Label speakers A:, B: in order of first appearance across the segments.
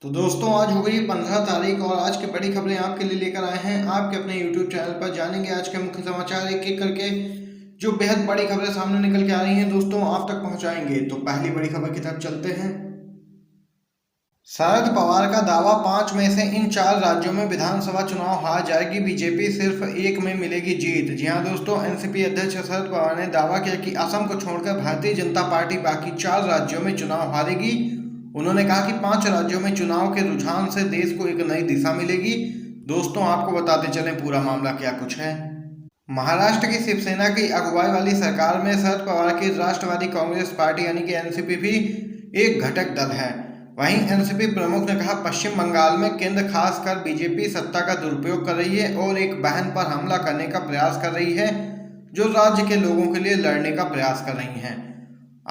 A: तो दोस्तों आज हो गई 15 तारीख और आज की बड़ी खबरें आपके लिए लेकर आए हैं आपके अपने YouTube चैनल पर। जानेंगे आज के मुख्य समाचार एक एक करके। जो बेहद बड़ी खबरें सामने निकल के आ रही हैं दोस्तों आप तक पहुंचाएंगे। तो पहली बड़ी खबर की तरफ चलते हैं। शरद पवार का दावा, 5 में से इन 4 राज्यों में विधानसभा चुनाव हार जाएगी, बीजेपी सिर्फ एक में मिलेगी जीत। जी हां दोस्तों, एनसीपी अध्यक्ष शरद पवार ने दावा किया कि असम को छोड़कर भारतीय जनता पार्टी बाकी 4 राज्यों में चुनाव हारेगी। उन्होंने कहा कि 5 राज्यों में चुनाव के रुझान से देश को एक नई दिशा मिलेगी। दोस्तों आपको बताते चलें पूरा मामला क्या कुछ है। महाराष्ट्र की शिवसेना की अगुवाई वाली सरकार में शरद पवार की राष्ट्रवादी कांग्रेस पार्टी यानी कि एनसीपी भी एक घटक दल है। वहीं एनसीपी प्रमुख ने कहा, पश्चिम बंगाल में केंद्र खासकर बीजेपी सत्ता का दुरुपयोग कर रही है और एक बहन पर हमला करने का प्रयास कर रही है जो राज्य के लोगों के लिए लड़ने का प्रयास कर रही हैं।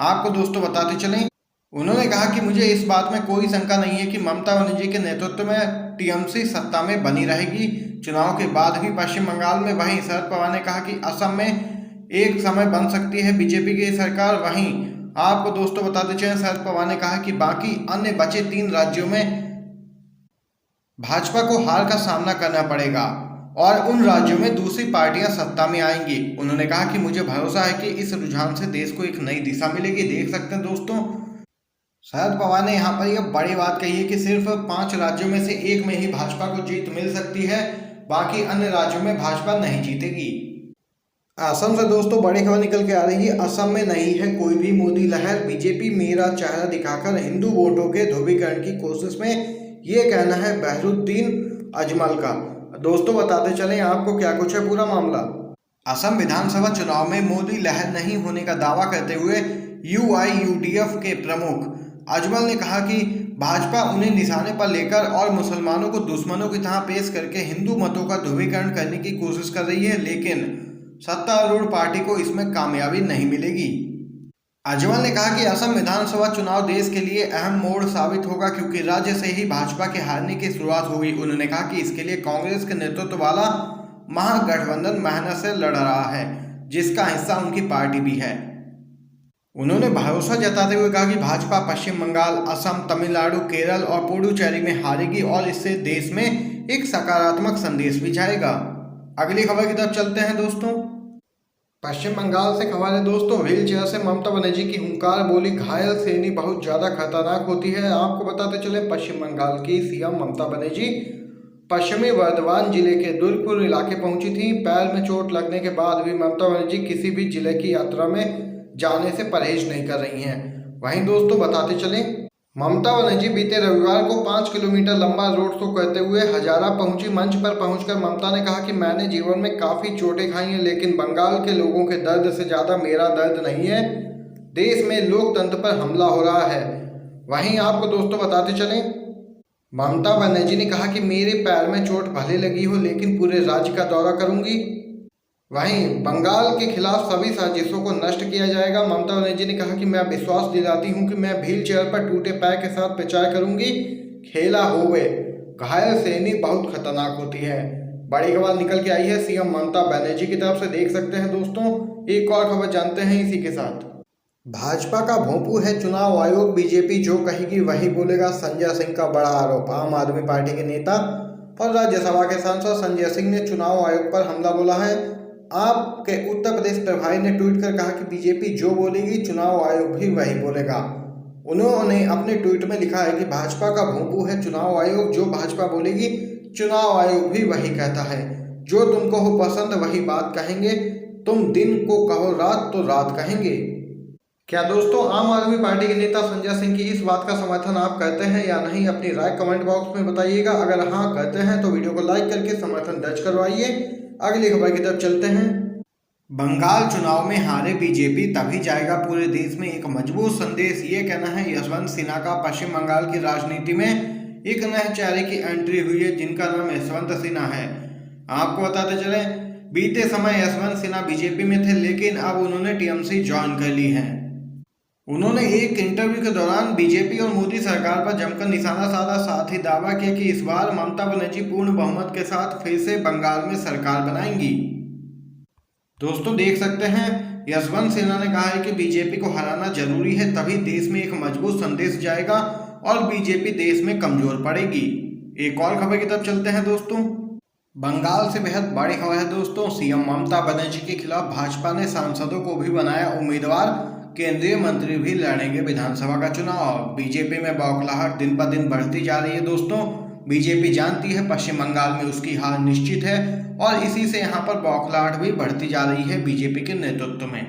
A: आपको दोस्तों बताते चलें, उन्होंने कहा कि मुझे इस बात में कोई शंका नहीं है कि ममता बनर्जी के नेतृत्व में टीएमसी सत्ता में बनी रहेगी चुनाव के बाद भी पश्चिम बंगाल में। वहीं शरद पवार ने कहा कि असम में एक समय बन सकती है बीजेपी की सरकार। वहीं आपको दोस्तों बताते चलें, शरद पवार ने कहा कि बाकी अन्य बचे 3 राज्यों में भाजपा को हार का सामना करना पड़ेगा और उन राज्यों में दूसरी पार्टियां सत्ता में आएंगी। उन्होंने कहा कि मुझे भरोसा है कि इस रुझान से देश को एक नई दिशा मिलेगी। देख सकते हैं दोस्तों, शरद पवार ने यहाँ पर यह बड़ी बात कही है कि सिर्फ 5 राज्यों में से एक में ही भाजपा को जीत मिल सकती है, बाकी अन्य राज्यों में भाजपा नहीं जीतेगी। असम से दोस्तों बड़ी खबर निकल के आ रही है। असम में नहीं है कोई भी मोदी लहर, बीजेपी मेरा चेहरा दिखाकर हिंदू वोटों के ध्रुवीकरण की कोशिश में, ये कहना है बहरुद्दीन अजमल का। दोस्तों बताते चलें आपको क्या कुछ है पूरा मामला। असम विधानसभा चुनाव में मोदी लहर नहीं होने का दावा करते हुए यूआईयूडीएफ के प्रमुख अजमल ने कहा कि भाजपा उन्हें निशाने पर लेकर और मुसलमानों को दुश्मनों की तरह पेश करके हिंदू मतों का ध्रुवीकरण करने की कोशिश कर रही है, लेकिन सत्तारूढ़ पार्टी को इसमें कामयाबी नहीं मिलेगी। अजमल ने कहा कि असम विधानसभा चुनाव देश के लिए अहम मोड़ साबित होगा क्योंकि राज्य से ही भाजपा के हारने की शुरुआत हुई। उन्होंने कहा कि इसके लिए कांग्रेस के नेतृत्व वाला महागठबंधन मेहनत से लड़ रहा है, जिसका हिस्सा उनकी पार्टी भी है। उन्होंने भरोसा जताते हुए कहा कि भाजपा पश्चिम बंगाल, असम, तमिलनाडु, केरल और पुडुचेरी में हारेगी और इससे देश में एक सकारात्मक संदेश भी जाएगा। अगली खबर की तरफ चलते हैं दोस्तों। पश्चिम बंगाल से खबर है दोस्तों, व्हील चेयर से ममता बनर्जी की हुंकार बोली, घायल श्रेणी बहुत ज्यादा खतरनाक होती है। आपको बताते चले, पश्चिम बंगाल की सीएम ममता बनर्जी पश्चिमी बर्धमान जिले के दुर्गपुर इलाके पहुंची थी। पैर में चोट लगने के बाद भी ममता बनर्जी किसी भी जिले की यात्रा में जाने से परहेज नहीं कर रही हैं। वहीं दोस्तों बताते चलें, ममता बनर्जी बीते रविवार को 5 किलोमीटर लंबा रोड शो करते हुए हजारा पहुंची। मंच पर पहुंचकर ममता ने कहा कि मैंने जीवन में काफी चोटें खाई हैं, लेकिन बंगाल के लोगों के दर्द से ज्यादा मेरा दर्द नहीं है। देश में लोकतंत्र पर हमला हो रहा है। वहीं आपको दोस्तों बताते चलें, ममता बनर्जी ने कहा कि मेरे पैर में चोट भले लगी हो लेकिन पूरे राज्य का दौरा करूंगी। वहीं बंगाल के खिलाफ सभी साजिशों को नष्ट किया जाएगा। ममता बनर्जी ने कहा कि मैं विश्वास दिलाती हूं कि मैं व्हील चेयर पर टूटे पैर के साथ प्रचार करूंगी। खेला हो गए, घायल श्रेणी बहुत खतरनाक होती है। बड़ी खबर निकल के आई है सीएम ममता बनर्जी की तरफ से, देख सकते हैं दोस्तों। एक और खबर जानते हैं इसी के साथ। भाजपा का भोंपू है चुनाव आयोग, बीजेपी जो कहेगी वही बोलेगा, संजय सिंह का बड़ा आरोप। आम आदमी पार्टी के नेता और राज्यसभा के सांसद संजय सिंह ने चुनाव आयोग पर हमला बोला है। आपके उत्तर प्रदेश प्रभारी ने ट्वीट कर कहा कि बीजेपी जो बोलेगी चुनाव आयोग भी वही बोलेगा। उन्होंने अपने ट्वीट में लिखा है कि भाजपा का भोंपू है चुनाव आयोग, जो भाजपा बोलेगी चुनाव आयोग भी वही कहता है। जो तुमको हो पसंद वही बात कहेंगे, तुम दिन को कहो रात तो रात कहेंगे। क्या दोस्तों आम आदमी पार्टी के नेता संजय सिंह की इस बात का समर्थन आप करते हैं या नहीं? अपनी राय कमेंट बॉक्स में बताइएगा। अगर हाँ करते हैं तो वीडियो को लाइक करके समर्थन दर्ज करवाइए। अगली खबर की तरफ चलते हैं। बंगाल चुनाव में हारे बीजेपी तभी जाएगा पूरे देश में एक मजबूत संदेश, ये कहना है यशवंत सिन्हा का। पश्चिम बंगाल की राजनीति में एक नए चेहरे की एंट्री हुई है जिनका नाम यशवंत सिन्हा है। आपको बताते चले, बीते समय यशवंत सिन्हा बीजेपी में थे लेकिन अब उन्होंने टीएमसी ज्वाइन कर ली है। उन्होंने एक इंटरव्यू के दौरान बीजेपी और मोदी सरकार पर जमकर निशाना साधा, साथ ही दावा किया कि इस बार ममता बनर्जी पूर्ण बहुमत के साथ फिर से बंगाल में सरकार बनाएंगी। दोस्तों देख सकते हैं, यशवंत सिन्हा ने कहा है कि बीजेपी को हराना जरूरी है, तभी देश में एक मजबूत संदेश जाएगा और बीजेपी देश में कमजोर पड़ेगी। एक और खबर की तरफ चलते हैं दोस्तों। बंगाल से बेहद बड़ी खबर है दोस्तों। सीएम ममता बनर्जी के खिलाफ भाजपा ने सांसदों को भी बनाया उम्मीदवार, केंद्रीय मंत्री भी लड़ेंगे विधानसभा का चुनाव। बीजेपी में बौखलाहट दिन पर दिन बढ़ती जा रही है दोस्तों। बीजेपी जानती है पश्चिम बंगाल में उसकी हार निश्चित है और इसी से यहां पर बौखलाहट भी बढ़ती जा रही है बीजेपी के नेतृत्व में।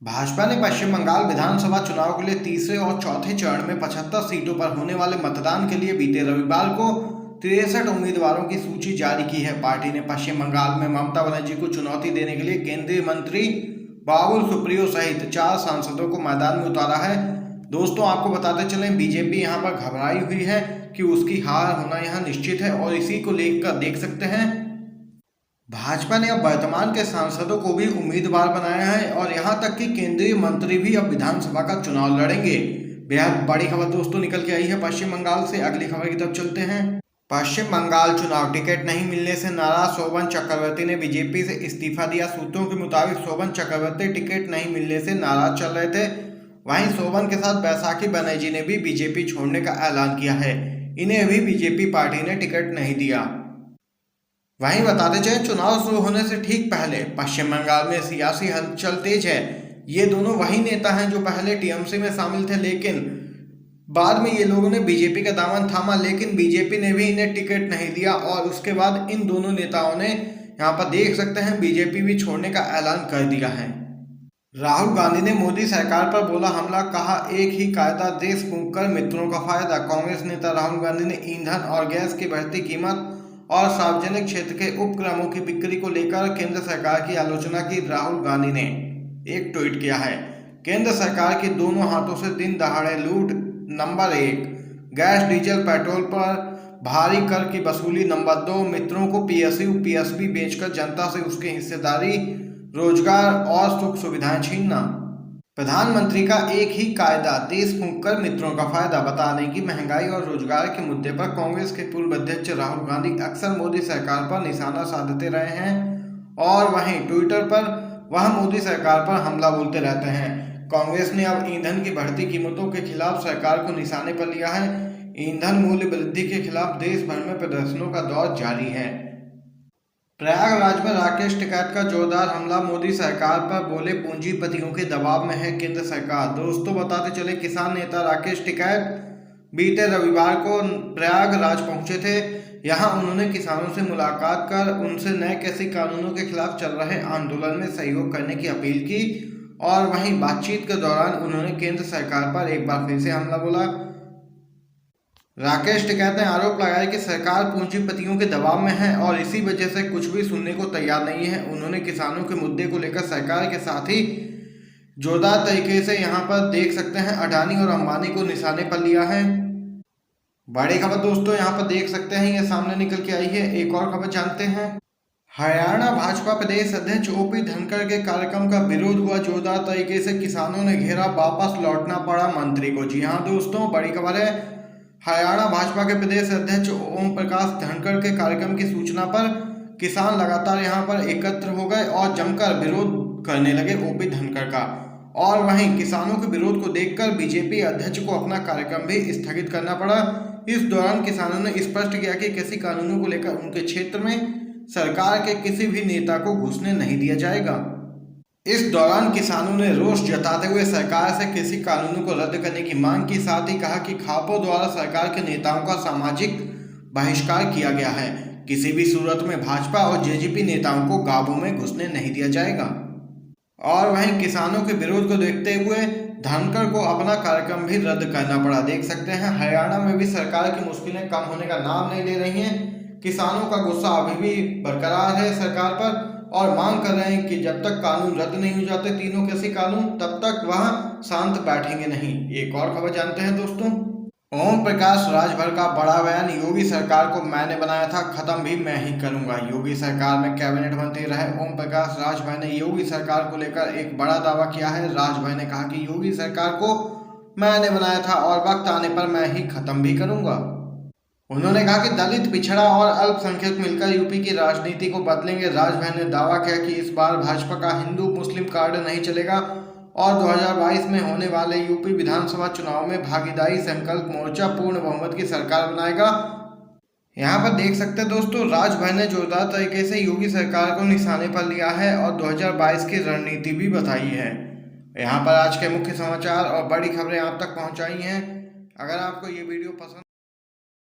A: भाजपा ने पश्चिम बंगाल विधानसभा चुनाव के लिए तीसरे और चौथे चरण में 75 सीटों पर होने वाले मतदान के लिए बीते रविवार को 63 उम्मीदवारों की सूची जारी की है। पार्टी ने पश्चिम बंगाल में ममता बनर्जी को चुनौती देने के लिए केंद्रीय मंत्री बाबुल सुप्रियो सहित 4 सांसदों को मैदान में उतारा है। दोस्तों आपको बताते चलें, बीजेपी यहां पर घबराई हुई है कि उसकी हार होना यहां निश्चित है और इसी को लेकर देख सकते हैं भाजपा ने अब वर्तमान के सांसदों को भी उम्मीदवार बनाया है और यहां तक कि केंद्रीय मंत्री भी अब विधानसभा का चुनाव लड़ेंगे। बेहद बड़ी खबर दोस्तों निकल के आई है पश्चिम बंगाल से। अगली खबर की तरफ चलते हैं। पश्चिम बंगाल चुनाव टिकट नहीं मिलने से नाराज शोभन चक्रवर्ती ने बीजेपी से इस्तीफा दिया। सूत्रों के मुताबिक शोभन चक्रवर्ती टिकट नहीं मिलने से नाराज चल रहे थे। वहीं शोभन के साथ बैसाखी बनर्जी ने भी बीजेपी छोड़ने का ऐलान किया है। इन्हें भी बीजेपी पार्टी ने टिकट नहीं दिया। वहीं बताते चले, चुनाव शुरू होने से ठीक पहले पश्चिम बंगाल में सियासी हलचल तेज है। ये दोनों वही नेता हैं जो पहले टीएमसी में शामिल थे, लेकिन बाद में ये लोगों ने बीजेपी का दामन थामा, लेकिन बीजेपी ने भी इन्हें टिकट नहीं दिया और उसके बाद इन दोनों नेताओं ने यहाँ पर देख सकते हैं बीजेपी भी छोड़ने का ऐलान कर दिया है। राहुल गांधी ने मोदी सरकार पर बोला हमला, कहा एक ही कायदा देश फूंक कर मित्रों का फायदा। कांग्रेस नेता राहुल गांधी ने ईंधन और गैस की बढ़ती कीमत और सार्वजनिक क्षेत्र के उपक्रमों की बिक्री को लेकर केंद्र सरकार की आलोचना की। राहुल गांधी ने एक ट्वीट किया है, केंद्र सरकार की दोनों हाथों से दिन दहाड़े लूट नंबर 1, गैस डीजल पेट्रोल पर भारी कर की वसूली नंबर 2, मित्रों को पीएसयू पीएसबी बेचकर जनता से उसकी हिस्सेदारी, रोजगार और सुख सुविधाएं छीनना। प्रधानमंत्री का एक ही कायदा देश फूंक कर मित्रों का फायदा। बता दें कि महंगाई और रोजगार के मुद्दे पर कांग्रेस के पूर्व अध्यक्ष राहुल गांधी अक्सर मोदी सरकार पर निशाना साधते रहे हैं और वहीं ट्विटर पर वह मोदी सरकार पर हमला बोलते रहते हैं। कांग्रेस ने अब ईंधन की बढ़ती कीमतों के खिलाफ सरकार को निशाने पर लिया है। ईंधन मूल्य वृद्धि के खिलाफ देश भर में प्रदर्शनों का दौर जारी है। प्रयागराज में राकेश टिकैत का जोरदार हमला, मोदी सरकार पर बोले पूंजीपतियों के दबाव में है केंद्र सरकार। दोस्तों बताते चले, किसान नेता राकेश टिकैत बीते रविवार को प्रयागराज पहुंचे थे। यहां उन्होंने किसानों से मुलाकात कर उनसे नए कृषि कानूनों के खिलाफ चल रहे आंदोलन में सहयोग करने की अपील की और वहीं बातचीत के दौरान उन्होंने केंद्र सरकार पर एक बार फिर से हमला बोला। राकेश टिकैत ने आरोप लगाया कि सरकार पूंजीपतियों के दबाव में है और इसी वजह से कुछ भी सुनने को तैयार नहीं है। उन्होंने किसानों के मुद्दे को लेकर सरकार के साथ ही जोरदार तरीके से यहां पर देख सकते हैं अडानी और अंबानी को निशाने पर लिया है। बड़ी खबर दोस्तों यहां पर देख सकते हैं, ये सामने निकल के आई है। एक और खबर जानते हैं। हरियाणा भाजपा प्रदेश अध्यक्ष ओपी धनखड़ के कार्यक्रम का विरोध हुआ जोरदार तरीके से, किसानों ने घेरा, वापस लौटना पड़ा मंत्री को। जी हाँ दोस्तों, बड़ी खबर है। हरियाणा भाजपा के प्रदेश अध्यक्ष ओम प्रकाश धनखड़ के कार्यक्रम की सूचना पर किसान लगातार यहां पर एकत्र हो गए और जमकर विरोध करने लगे ओपी धनखड़ का। और वहीं किसानों के विरोध को देखकर बीजेपी अध्यक्ष को अपना कार्यक्रम भी स्थगित करना पड़ा। इस दौरान किसानों ने स्पष्ट किया कि कृषि कानूनों को लेकर उनके क्षेत्र में सरकार के किसी भी नेता को घुसने नहीं दिया जाएगा। इस दौरान किसानों ने रोष जताते हुए सरकार से कृषि कानूनों को रद्द करने की मांग की। साथ ही कहा कि खापों द्वारा सरकार के नेताओं का सामाजिक बहिष्कार किया गया है। किसी भी सूरत में भाजपा और जेजेपी नेताओं को गांवों में घुसने नहीं दिया जाएगा। और वहीं किसानों के विरोध को देखते हुए धनखड़ को अपना कार्यक्रम भी रद्द करना पड़ा। देख सकते हैं हरियाणा में भी सरकार की मुश्किलें कम होने का नाम नहीं ले रही हैं। किसानों का गुस्सा अभी भी बरकरार है सरकार पर और मांग कर रहे हैं कि जब तक कानून रद्द नहीं हो जाते तीनों कृषि कानून, तब तक वह शांत बैठेंगे नहीं। एक और खबर जानते हैं दोस्तों। ओम प्रकाश राजभर का बड़ा बयान, योगी सरकार को मैंने बनाया था, खत्म भी मैं ही करूंगा। योगी सरकार में कैबिनेट मंत्री रहे ओम प्रकाश राजभर ने योगी सरकार को लेकर एक बड़ा दावा किया है। राजभर ने कहा कि योगी सरकार को मैंने बनाया था और वक्त आने पर मैं ही खत्म भी करूंगा। उन्होंने कहा कि दलित, पिछड़ा और अल्पसंख्यक मिलकर यूपी की राजनीति को बदलेंगे। राजभर ने दावा किया कि इस बार भाजपा का हिंदू मुस्लिम कार्ड नहीं चलेगा और 2022 में होने वाले यूपी विधानसभा चुनाव में भागीदारी संकल्प मोर्चा पूर्ण बहुमत की सरकार बनाएगा। यहाँ पर देख सकते हैं दोस्तों, राजभर ने जोरदार तरीके से योगी सरकार को निशाने पर लिया है और 2022 की रणनीति भी बताई है। यहाँ पर आज के मुख्य समाचार और बड़ी खबरें आप तक पहुँचाई हैं। अगर आपको ये वीडियो पसंद